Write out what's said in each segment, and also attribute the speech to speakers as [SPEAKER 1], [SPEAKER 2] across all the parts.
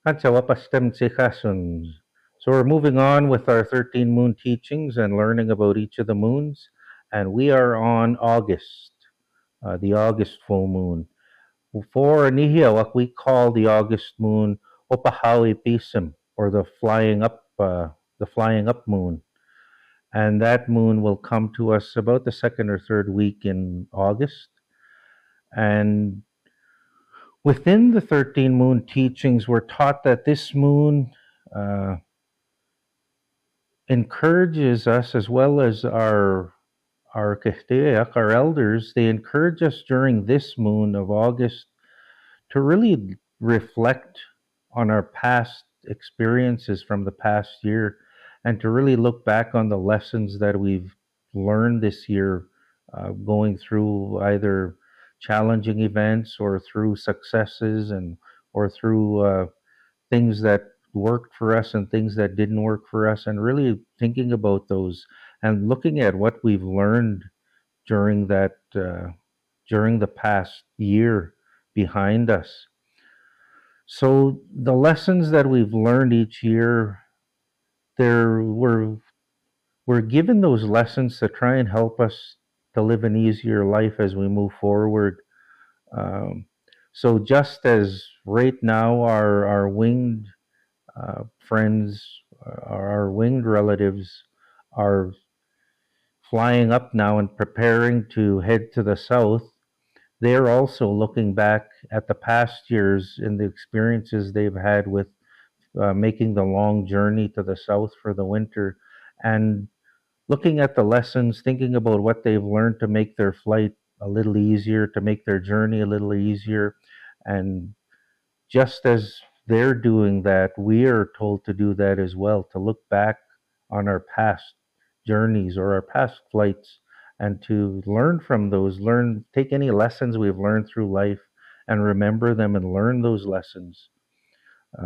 [SPEAKER 1] Panchawapastem Tsikhasun. So we're moving on with our 13 moon teachings and learning about each of the moons. And we are on August, the August full moon. For Nihia, what we call the August moon, Opahawi Pisim, or the flying up moon. And that moon will come to us about the second or third week in August. And within the 13 moon teachings, we're taught that this moon uh, encourages us, as well as our Kehtiyak, our elders, they encourage us during this moon of August to really reflect on our past experiences from the past year and to really look back on the lessons that we've learned this year, going through either challenging events or through successes and or through things that worked for us and things that didn't work for us, and really thinking about those and looking at what we've learned during that during the past year behind us. So the lessons that we've learned each year, there we're given those lessons to try and help us to live an easier life as we move forward. Um, so just as right now our winged friends, our winged relatives, are flying up now and preparing to head to the south, they're also looking back at the past years and the experiences they've had with making the long journey to the south for the winter and looking at the lessons, thinking about what they've learned to make their flight a little easier, to make their journey a little easier. And just as they're doing that, we are told to do that as well, to look back on our past journeys or our past flights and to learn from those, take any lessons we've learned through life and remember them and learn those lessons.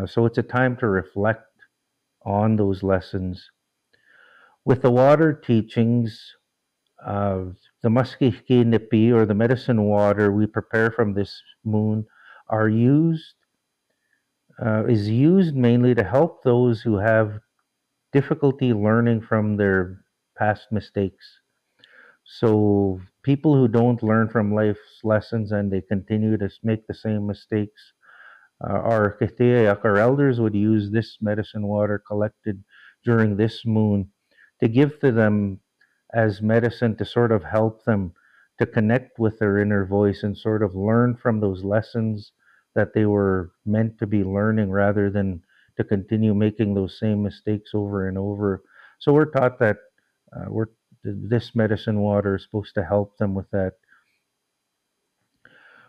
[SPEAKER 1] So it's a time to reflect on those lessons. With the water teachings, the muskiki nipi or the medicine water we prepare from this moon are used is used mainly to help those who have difficulty learning from their past mistakes. So people who don't learn from life's lessons and they continue to make the same mistakes, our Kitheiyak, our elders would use this medicine water collected during this moon to give to them as medicine to sort of help them to connect with their inner voice and sort of learn from those lessons that they were meant to be learning rather than to continue making those same mistakes over and over. So we're taught that this medicine water is supposed to help them with that.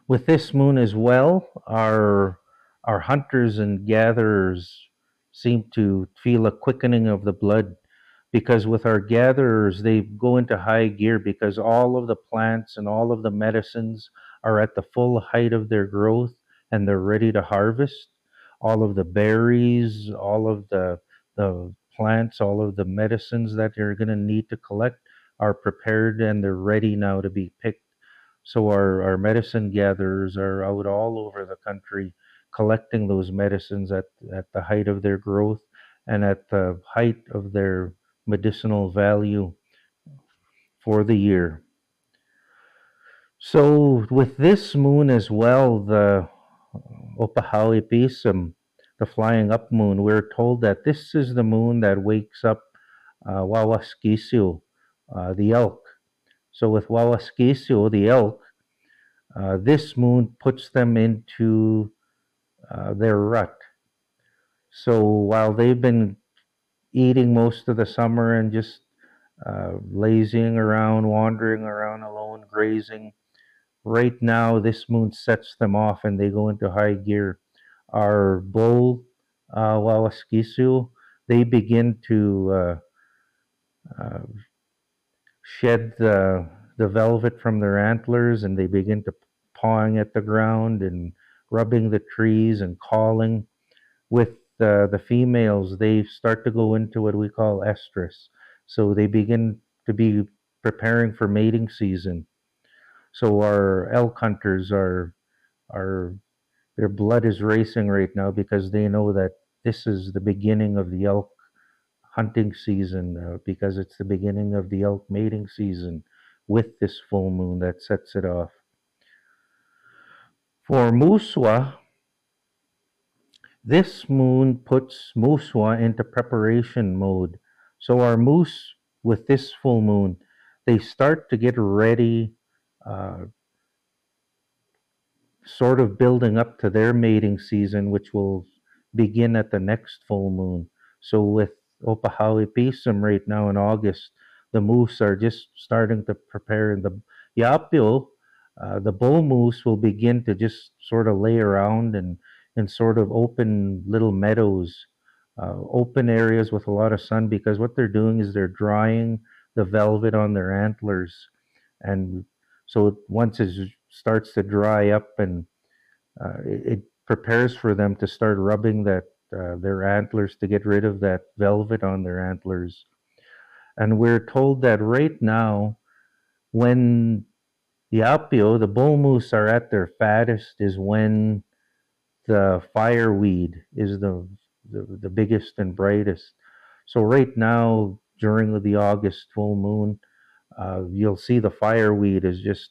[SPEAKER 1] With this moon as well, our hunters and gatherers seem to feel a quickening of the blood because with our gatherers they go into high gear because all of the plants and all of the medicines are at the full height of their growth and they're ready to harvest. All of the berries, all of the plants, all of the medicines that you're going to need to collect are prepared and they're ready now to be picked. So our medicine gatherers are out all over the country collecting those medicines at the height of their growth and at the height of their medicinal value for the year. So with this moon as well, the Opahawi Pisum, the flying up moon, we're told that this is the moon that wakes up Wawaskisio, the elk. So with Wawaskisio, the elk, this moon puts them into their rut. So while they've been eating most of the summer and just lazying around, wandering around alone, grazing, right now this moon sets them off and they go into high gear. Our bull, Wawaskisu, they begin to uh, shed the velvet from their antlers and they begin to pawing at the ground and rubbing the trees and calling. With the females, they start to go into what we call estrus. So they begin to be preparing for mating season. So our elk hunters are their blood is racing right now because they know that this is the beginning of the elk hunting season, because it's the beginning of the elk mating season with this full moon that sets it off. For Muswa, this moon puts Muswa into preparation mode. So our moose with this full moon, they start to get ready, uh, sort of building up to their mating season, which will begin at the next full moon. So with Opahawi Pisum right now in August, the moose are just starting to prepare. And the Yapio, the bull moose, will begin to just sort of lay around in sort of open little meadows, open areas with a lot of sun, because what they're doing is they're drying the velvet on their antlers. And so once it starts to dry up, and it prepares for them to start rubbing that, their antlers, to get rid of that velvet on their antlers. And we're told that right now, when the apio, the bull moose, are at their fattest, is when the fireweed is the biggest and brightest. So right now, during the August full moon, you'll see the fireweed is just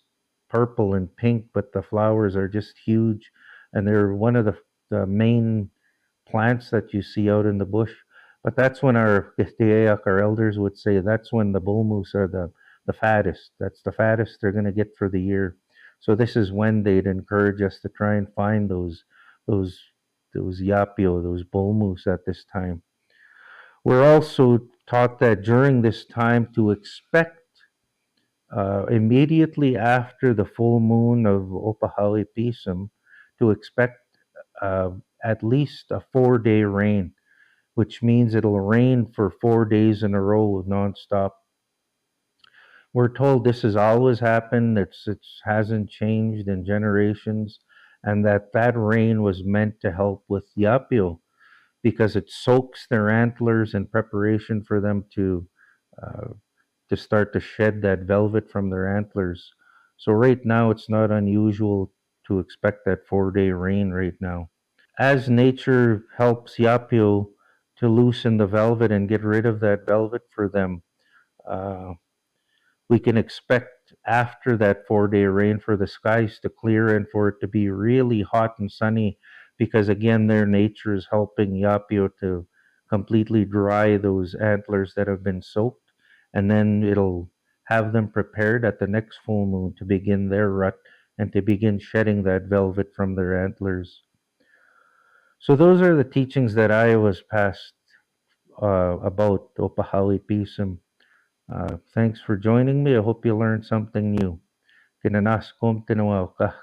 [SPEAKER 1] purple and pink, but the flowers are just huge, and they're one of the main plants that you see out in the bush. But that's when our Kistieyak, our elders, would say that's when the bull moose are the fattest. That's the fattest they're going to get for the year. So this is when they'd encourage us to try and find those those yapio, those bull moose at this time. We're also taught that during this time to expect, immediately after the full moon of Opahali Pisum, to expect, uh, at least a 4 day rain, which means it'll rain for 4 days in a row nonstop. We're told this has always happened, it hasn't changed in generations, and that rain was meant to help with Yapio, because it soaks their antlers in preparation for them uh, to start to shed that velvet from their antlers. So right now, it's not unusual to expect that 4 day rain right now. As nature helps Yapio to loosen the velvet and get rid of that velvet for them, uh, we can expect after that 4 day rain for the skies to clear and for it to be really hot and sunny, because again, their nature is helping Yapio to completely dry those antlers that have been soaked, and then it'll have them prepared at the next full moon to begin their rut and to begin shedding that velvet from their antlers. So those are the teachings that I was passed, about Opahawi Pisum. Thanks for joining me. I hope you learned something new. Kinanaskom tinawaw kah